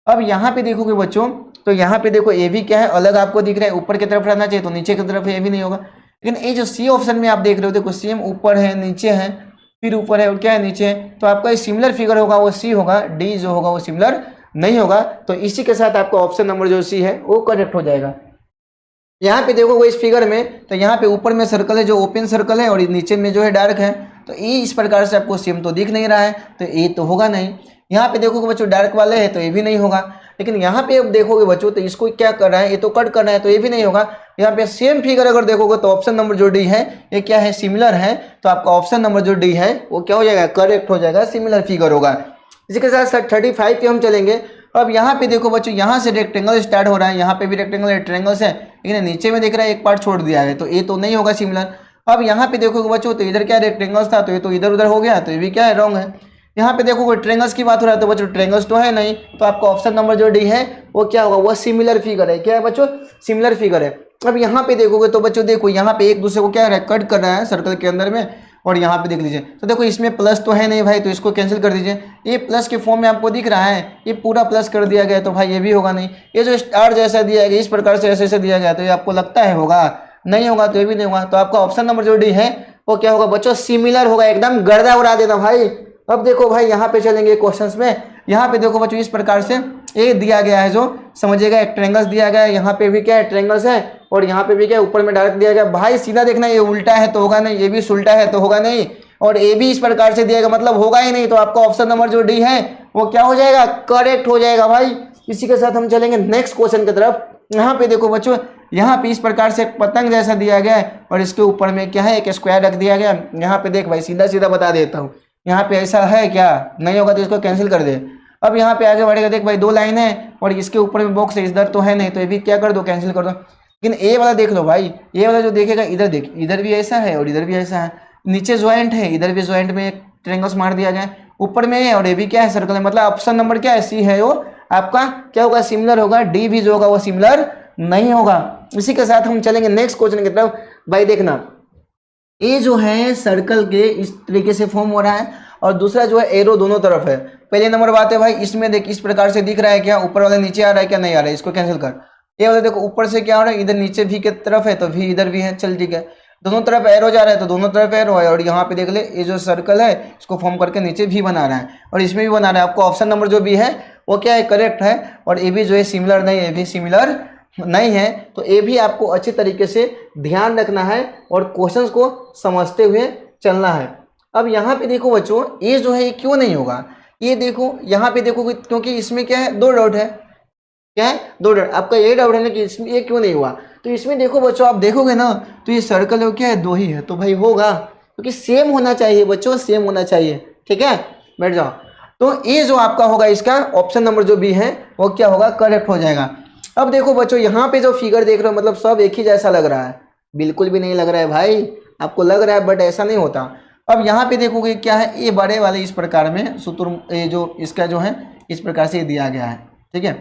अब यहाँ पे देखोगे बच्चों, तो यहाँ पे देखो ए भी क्या है, अलग आपको दिख रहा है, ऊपर की तरफ रहना चाहिए, तो नीचे की तरफ ये भी नहीं होगा। लेकिन ये जो सी ऑप्शन में आप देख रहे हो, देखो सेम ऊपर है नीचे है, फिर ऊपर है और क्या है नीचे है, तो आपका ये सिमिलर फिगर होगा वो सी होगा, डी जो होगा वो सिमिलर नहीं होगा। तो इसी के साथ आपका ऑप्शन नंबर जो सी है वो करेक्ट हो जाएगा। यहाँ पे देखो वो इस फिगर में, तो यहाँ पे ऊपर में सर्कल है जो ओपन सर्कल है और नीचे में जो है डार्क है, तो ये इस प्रकार से आपको सेम तो दिख नहीं रहा है, तो ये तो होगा नहीं। यहाँ पे देखोगे बच्चों डार्क वाले हैं तो ये भी नहीं होगा। लेकिन यहाँ पे अब देखोगे बच्चों, तो इसको क्या कर रहा है, ये तो कट कर रहा है, तो ये भी नहीं होगा। यहाँ पे सेम फिगर अगर देखोगे तो ऑप्शन नंबर जो डी है ये क्या है, सिमिलर है, तो आपका ऑप्शन नंबर जो डी है वो क्या हो जाएगा, करेक्ट हो जाएगा, सिमिलर फिगर होगा। इसी के साथ 35 पे हम चलेंगे। अब यहाँ पे देखो बच्चों, यहाँ से रेक्टेंगल स्टार्ट हो रहा है, यहाँ पे भी रेक्टेंगल ट्रायंगल्स है, लेकिन नीचे में देख रहा है एक पार्ट छोड़ दिया है, तो ये तो नहीं होगा सिमिलर। अब यहाँ पे देखोगे बच्चों, तो इधर क्या रेक्टेंगल्स था, तो ये तो इधर उधर हो गया, तो ये भी क्या है, रॉन्ग है। यहाँ पे देखोगे ट्रायंगल्स की बात हो रहा है, तो बच्चों ट्रायंगल्स तो है नहीं, तो आपका ऑप्शन नंबर जो डी है वो क्या होगा, वो सिमिलर फिगर है। क्या है बच्चों, सिमिलर फिगर है। अब यहाँ पे देखोगे तो बच्चों देखो, यहाँ पे एक दूसरे को क्या कट कर रहा है सर्कल के अंदर में, और यहाँ पे देख लीजिए, तो देखो इसमें प्लस तो है नहीं भाई, तो इसको कैंसिल कर दीजिए। ये प्लस के फॉर्म में आपको दिख रहा है, ये पूरा प्लस कर दिया गया, तो भाई ये भी होगा नहीं। ये जो स्टार जैसा दिया गया, इस प्रकार से ऐसे ऐसे दिया गया, तो ये आपको लगता है होगा, नहीं होगा, तो ये भी नहीं होगा। तो आपका ऑप्शन नंबर जो डी है वो क्या होगा बच्चों, सिमिलर होगा, एकदम गर्दा उड़ा देना भाई। अब देखो भाई यहाँ पे चलेंगे क्वेश्चंस में। यहाँ पे देखो बच्चों, इस प्रकार से ये दिया गया है, जो समझिएगा एक ट्रायंगल्स दिया गया है, यहाँ पे भी क्या है ट्रायंगल्स है, और यहाँ पे भी क्या ऊपर में डायरेक्ट दिया गया। भाई सीधा देखना, ये उल्टा है तो होगा नहीं, ये भी उल्टा है तो होगा नहीं, और ए भी इस प्रकार से दिएगा, मतलब होगा ही नहीं। तो आपका ऑप्शन नंबर जो डी है वो क्या हो जाएगा, करेक्ट हो जाएगा भाई। इसी के साथ हम चलेंगे नेक्स्ट क्वेश्चन की तरफ। यहाँ पे देखो बच्चों, यहाँ पे इस प्रकार से एक पतंग जैसा दिया गया है, और इसके ऊपर में क्या है, एक स्क्वायर रख दिया गया। यहाँ पे देख भाई, सीधा सीधा बता देता हूँ, यहाँ पे ऐसा है क्या, नहीं होगा, तो इसको कैंसिल कर दे। अब यहाँ पे आगे बढ़ेगा, देख भाई दो लाइन है और इसके ऊपर में बॉक्स है, इधर तो है नहीं, तो ये भी क्या कर दो, कैंसिल कर दो। लेकिन ए वाला देख लो भाई, ये वाला जो देखेगा, इधर देख, इधर भी ऐसा है और इधर भी ऐसा है, नीचे ज्वाइंट है, इधर भी ज्वाइंट में एक ट्रायंगल्स मार दिया गया, ऊपर में है, और ये भी क्या है, सर्कल है। मतलब ऑप्शन नंबर क्या है, सी है, वो आपका क्या होगा, सिमिलर होगा। डी भी जो होगा वो सिमिलर नहीं होगा। इसी के साथ हम चलेंगे नेक्स्ट क्वेश्चन की तरफ। भाई देखना, ये जो है सर्कल के इस तरीके से फॉर्म हो रहा है, और दूसरा जो है एरो दोनों तरफ है। पहले नंबर बात है भाई, इसमें देख इस प्रकार से दिख रहा है क्या, ऊपर वाला नीचे आ रहा है क्या, नहीं आ रहा है, इसको कैंसिल कर। ये वाला देखो ऊपर से क्या हो रहा है, इधर नीचे भी की तरफ है, तो भी इधर भी है, चल ठीक है। दोनों तरफ एरो जा रहा है, तो दोनों तरफ एरो है, और यहाँ पे देख ले, ये जो सर्कल है इसको फॉर्म करके नीचे भी बना रहा है, और इसमें भी बना रहा है। आपको ऑप्शन नंबर जो भी है वो क्या है, करेक्ट है। और ये भी जो है सिमिलर नहीं है, ये भी सिमिलर नहीं है। तो ये भी आपको अच्छी तरीके से ध्यान रखना है और क्वेश्चंस को समझते हुए चलना है। अब यहाँ पे देखो बच्चों, ये जो है ये क्यों नहीं होगा, ये देखो यहाँ पे देखो, क्योंकि इसमें क्या है, दो डॉट है, क्या है, दो डॉट। आपका ये डाउट है ना कि इसमें ये क्यों नहीं हुआ, तो इसमें देखो बच्चों, आप देखोगे ना तो ये सर्कल है क्या है, दो ही है, तो भाई होगा, क्योंकि सेम होना चाहिए बच्चों, सेम होना चाहिए, ठीक है, बैठ जाओ। तो ये जो आपका होगा, इसका ऑप्शन नंबर जो भी है वो क्या होगा, करेक्ट हो जाएगा। अब देखो बच्चों, यहाँ पे जो फिगर देख रहे हो, मतलब सब एक ही जैसा लग रहा है, बिल्कुल भी नहीं लग रहा है भाई, आपको लग रहा है बट ऐसा नहीं होता। अब यहाँ पे देखोगे क्या है, ये बड़े वाले इस प्रकार में सूत्र, ये जो इसका जो है इस प्रकार से दिया गया है, ठीक है।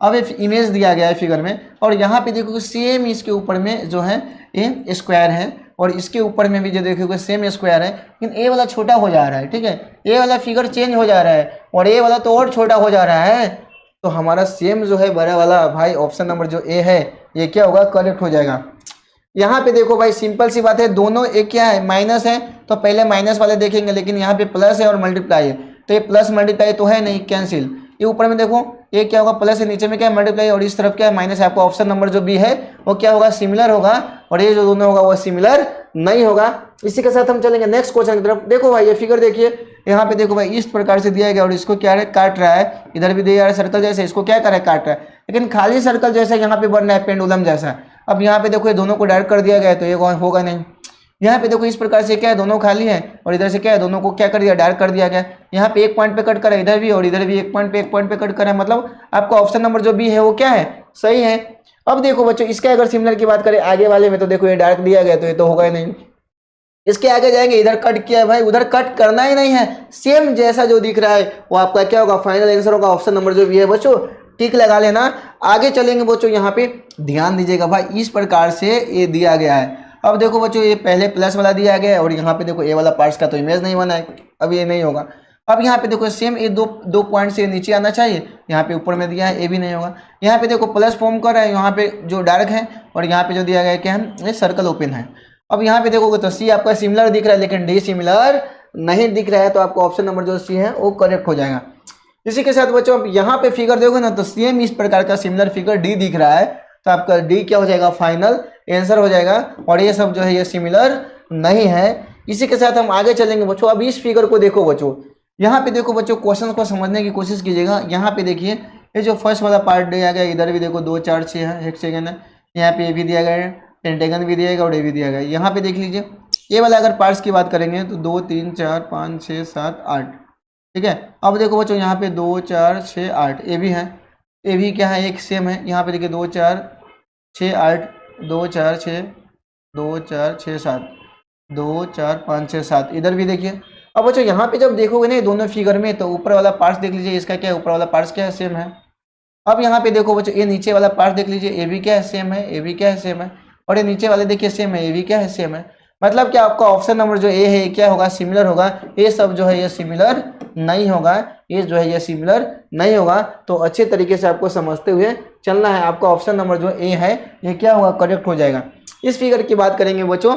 अब एक इमेज दिया गया है फिगर में, और यहाँ पे देखोगे सेम इसके ऊपर में जो है ये स्क्वायर है, और इसके ऊपर में भी जो देखोगे सेम स्क्वायर है, लेकिन ये वाला छोटा हो जा रहा है, ठीक है, ये वाला फिगर चेंज हो जा रहा है, और ये वाला तो और छोटा हो जा रहा है। तो हमारा सेम जो है बड़ा वाला भाई, ऑप्शन नंबर जो ए है ये क्या होगा, करेक्ट हो जाएगा। यहाँ पे देखो भाई, सिंपल सी बात है, दोनों एक क्या है, माइनस है, तो पहले माइनस वाले देखेंगे, लेकिन यहाँ पे प्लस है और मल्टीप्लाई है, तो ये प्लस मल्टीप्लाई तो है नहीं, कैंसिल। ये ऊपर में देखो, ये क्या होगा, प्लस है, नीचे में क्या है, मल्टीप्लाई, और इस तरफ क्या है, माइनस है। आपका ऑप्शन नंबर जो बी है वो क्या होगा, सिमिलर होगा, और ये जो दोनों होगा वो सिमिलर नहीं होगा। इसी के साथ हम चलेंगे नेक्स्ट क्वेश्चन की तरफ। देखो भाई, ये फिगर देखिए, यहाँ पे देखो भाई, इस प्रकार से दिया गया, और इसको क्या है, काट रहा है, इधर भी दिया है सर्कल जैसे, इसको क्या कर रहा है, काट रहा है, लेकिन खाली सर्कल जैसा यहाँ पे बन रहा है, पेंडुलम जैसा। अब यहाँ पे देखो, ये दोनों को डायरेक्ट कर दिया गया है, तो ये होगा नहीं, यहाँ पे देखो इस प्रकार से क्या है, दोनों खाली है और इधर से क्या है, दोनों को क्या कर दिया, डार्क कर दिया गया। यहाँ पे एक पॉइंट पे कट करा इधर भी और इधर भी एक पॉइंट पे कट करा, मतलब आपका ऑप्शन नंबर जो बी है वो क्या है, सही है। अब देखो बच्चों इसका अगर सिमिलर की बात करें आगे वाले में, तो देखो ये डार्क दिया गया तो ये तो होगा ही नहीं। इसके आगे जाएंगे, इधर कट किया है भाई, उधर कट करना ही नहीं है, सेम जैसा जो दिख रहा है वो आपका क्या होगा, फाइनल आंसर होगा। ऑप्शन नंबर जो भी है बच्चों टिक लगा लेना। आगे चलेंगे बच्चों, यहाँ पे ध्यान दीजिएगा भाई, इस प्रकार से ये दिया गया है। अब देखो बच्चों ये पहले प्लस वाला दिया गया है और यहाँ पे देखो ए वाला पार्ट्स का तो इमेज नहीं बना है, अब ये नहीं होगा। अब यहाँ पे देखो सेम ये दो पॉइंट से नीचे आना चाहिए, यहाँ पे ऊपर में दिया है, ये भी नहीं होगा। यहाँ पे देखो प्लस फॉर्म कर रहा है, यहाँ पे जो डार्क है और यहाँ पे जो दिया गया है क्या है, ये सर्कल ओपन है। अब यहाँ पे देखोगे तो सी आपका सिमिलर दिख रहा है लेकिन डी सिमिलर नहीं दिख रहा है, तो आपका ऑप्शन नंबर जो सी है वो करेक्ट हो जाएगा। इसी के साथ बच्चों आप यहाँ पे फिगर देखोगे ना तो सेम इस प्रकार का सिमिलर फिगर डी दिख रहा है, तो आपका डी क्या हो जाएगा, फाइनल आंसर हो जाएगा। और ये सब जो है ये सिमिलर नहीं है। इसी के साथ हम आगे चलेंगे बच्चों। अब इस फिगर को देखो बच्चों, यहाँ पे देखो बच्चों क्वेश्चन को समझने की कोशिश कीजिएगा। यहाँ पे देखिए ये जो फर्स्ट वाला पार्ट दिया गया, इधर भी देखो 2 4 6 है, हेक्सागन है, यहाँ पे ये भी दिया गया है, पेंटागन भी दिया गया और ये भी दिया गया है। यहाँ पे देख लीजिए ये वाला अगर पार्ट्स की बात करेंगे तो 2 3 4 5 6 7 8, ठीक है। अब देखो बच्चों यहाँ पे 2 4 6 8 ये भी है, ये भी क्या है, एक सेम है। यहाँ पे देखिए 2 4 6 8 2 4 6 2 4 6 7 2 4 5 6 7, इधर भी देखिए। अब बच्चों यहाँ पे जब देखोगे ना दोनों फिगर में, तो ऊपर वाला पार्ट्स देख लीजिए, इसका क्या है, ऊपर वाला पार्ट्स क्या है, सेम है। अब यहाँ पे देखो बच्चों ये नीचे वाला पार्ट देख लीजिए, ये भी क्या है, सेम है, ये भी क्या है, सेम है, और ये नीचे वाले देखिए सेम है, ये भी क्या है, सेम है। मतलब क्या आपका ऑप्शन नंबर जो ए है क्या होगा, सिमिलर होगा। ये सब जो है ये सिमिलर नहीं होगा, ये जो है ये सिमिलर नहीं होगा। तो अच्छे तरीके से आपको समझते हुए चलना है। आपका ऑप्शन नंबर जो ए है ये क्या होगा, करेक्ट हो जाएगा। इस फिगर की बात करेंगे बच्चों,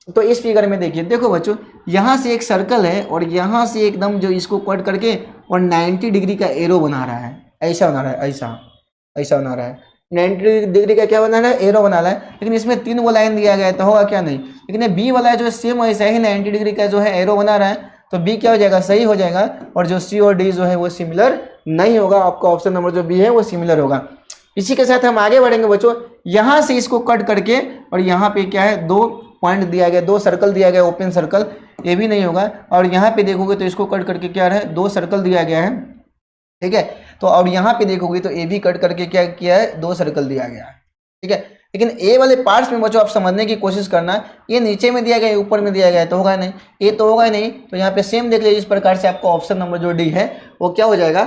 तो इस फिगर में देखिए, देखो बच्चों यहाँ से एक सर्कल है और यहाँ से एकदम जो इसको कट करके और 90 डिग्री का एरो बना रहा है, ऐसा बना रहा है, ऐसा बना रहा है, 90 डिग्री का क्या बना रहा है, एरो बना रहा है। लेकिन इसमें 3 वो लाइन दिया गया है तो होगा क्या, नहीं। लेकिन ये बी वाला है जो सेम ऐसा ही 90 डिग्री का जो है एरो बना रहा है, तो बी क्या हो जाएगा, सही हो जाएगा। और जो सी और डी जो है वो सिमिलर नहीं होगा। आपका ऑप्शन नंबर जो बी है वो सिमिलर होगा। इसी के साथ हम आगे बढ़ेंगे बच्चों। यहाँ से इसको कट करके और यहाँ पे क्या है, 2 पॉइंट दिया गया, 2 सर्कल दिया गया, ओपन सर्कल, ये भी नहीं होगा। और यहाँ पे देखोगे तो इसको कट करके क्या है, 2 सर्कल दिया गया है, ठीक है। तो और यहाँ पे देखोगे तो ए भी कट करके क्या किया है, 2 सर्कल दिया गया है, ठीक है। लेकिन ए वाले पार्ट्स में बच्चों आप समझने की कोशिश करना, ये नीचे में दिया गया है, ऊपर में दिया गया है, तो होगा नहीं, ये तो होगा ही नहीं। तो यहाँ पे सेम देख लीजिए, इस प्रकार से आपका ऑप्शन नंबर जो डी है वो क्या हो जाएगा,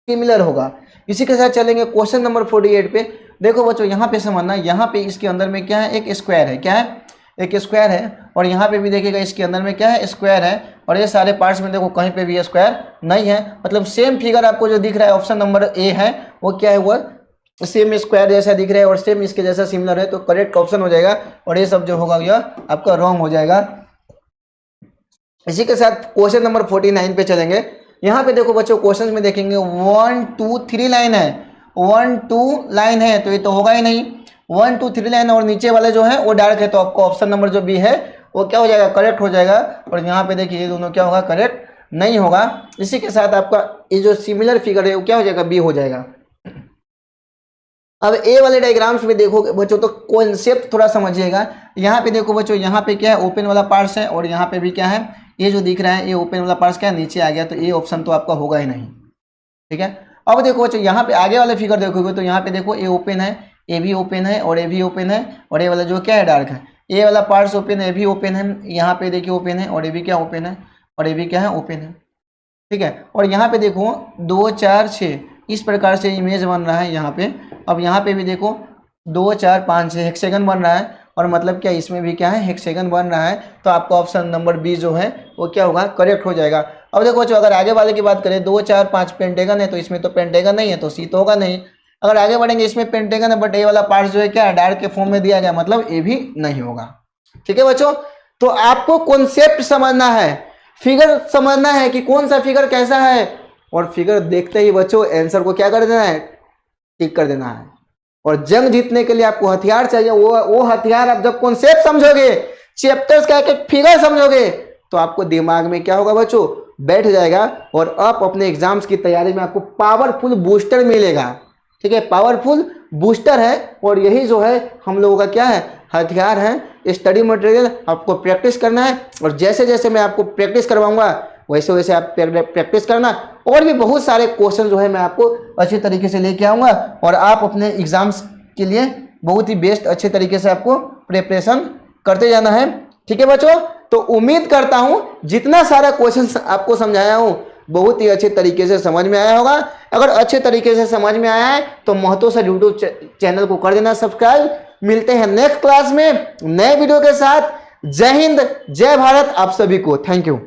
सिमिलर होगा। इसी के साथ चलेंगे क्वेश्चन नंबर 48 पे। देखो बच्चों यहाँ पे समझना, यहाँ पे इसके अंदर में क्या है, एक स्क्वायर है, क्या है, एक स्क्वायर है। और यहाँ पे भी देखिएगा इसके अंदर में क्या है, स्क्वायर है। और ये सारे पार्ट्स में देखो कहीं पे भी स्क्वायर नहीं है, मतलब सेम फिगर आपको जो दिख रहा है ऑप्शन नंबर ए है वो क्या है, वो सेम स्क्वायर जैसा दिख रहा है और सेम इसके जैसा सिमिलर है, तो करेक्ट ऑप्शन हो जाएगा। और ये सब जो होगा यह आपका रॉन्ग हो जाएगा। इसी के साथ क्वेश्चन नंबर 49 पे चलेंगे। यहाँ पे देखो बच्चों क्वेश्चन में देखेंगे 1 2 3 लाइन है, 1 2 लाइन है, तो ये तो होगा ही नहीं। 1 2 3 लाइन और नीचे वाले जो है वो डार्क है, तो आपको ऑप्शन नंबर जो बी है वो क्या हो जाएगा, करेक्ट हो जाएगा। और यहाँ पे देखिए ये दोनों क्या होगा, करेक्ट नहीं होगा। इसी के साथ आपका ये जो सिमिलर फिगर है वो क्या हो जाएगा, बी हो जाएगा। अब ए वाले डायग्राम्स में देखोगे बच्चों तो कॉन्सेप्ट थोड़ा समझिएगा। यहाँ पे देखो बच्चों, यहाँ पे क्या है, ओपन वाला पार्ट्स है और यहाँ पे भी क्या है, ये जो दिख रहा है ये ओपन वाला पार्ट्स क्या है, नीचे आ गया, तो ये ऑप्शन तो आपका होगा ही नहीं, ठीक है। अब देखो बच्चों यहाँ पे आगे वाले फिगर देखोगे तो यहाँ पे देखो ये ओपन है, ये भी ओपन है और ये भी ओपन है, और ये वाला जो क्या है डार्क है, ये वाला पार्ट्स ओपन है, ये भी ओपन है, यहाँ पे देखिए ओपन है और ये भी क्या ओपन है, और ये भी क्या है, ओपन है, ठीक है। और यहाँ पे देखो 2 4 6 इस प्रकार से इमेज बन रहा है यहाँ पे। अब यहाँ पे भी देखो 2 4 5 6 हेक्सागन बन रहा है, और मतलब क्या इसमें भी क्या है, हेक्सागन बन रहा है। तो आपका ऑप्शन नंबर बी जो है वो क्या होगा, करेक्ट हो जाएगा। अब देखो बच्चों अगर आगे वाले की बात करें 2 4 5 पेंटागन है, तो इसमें तो पेंटागन नहीं है, तो सी तो होगा नहीं। अगर आगे बढ़ेंगे इसमें पेंटागन है बट ये वाला पार्ट जो है क्या है, डार्क के फॉर्म में दिया गया, मतलब ये भी नहीं होगा, ठीक है बच्चों। तो आपको कॉन्सेप्ट समझना है, फिगर समझना है कि कौन सा फिगर कैसा है, और फिगर देखते ही बच्चों आंसर को क्या कर देना है, टिक कर देना है। और जंग जीतने के लिए आपको हथियार चाहिए, वो हथियार आप जब कॉन्सेप्ट समझोगे, चैप्टर्स का एक फिगर समझोगे, तो आपको दिमाग में क्या होगा बच्चों, बैठ जाएगा। और आप अपने एग्जाम्स की तैयारी में आपको पावरफुल बूस्टर मिलेगा, ठीक है, पावरफुल बूस्टर है। और यही जो है हम लोगों का क्या है, हथियार हैं। स्टडी मटेरियल आपको प्रैक्टिस करना है और जैसे जैसे मैं आपको प्रैक्टिस करवाऊंगा वैसे वैसे आप प्रैक्टिस करना। और भी बहुत सारे क्वेश्चन जो है मैं आपको अच्छे तरीके से लेके आऊँगा और आप अपने एग्जाम्स के लिए बहुत ही बेस्ट अच्छे तरीके से आपको प्रिपरेशन करते जाना है। ठीक है बच्चों, तो उम्मीद करता हूं जितना सारा क्वेश्चन आपको समझाया हूं बहुत ही अच्छे तरीके से समझ में आया होगा। अगर अच्छे तरीके से समझ में आया है तो महतो सर यूट्यूब चैनल को कर देना सब्सक्राइब। मिलते हैं नेक्स्ट क्लास में नए वीडियो के साथ। जय हिंद, जय भारत आप सभी को। Thank you.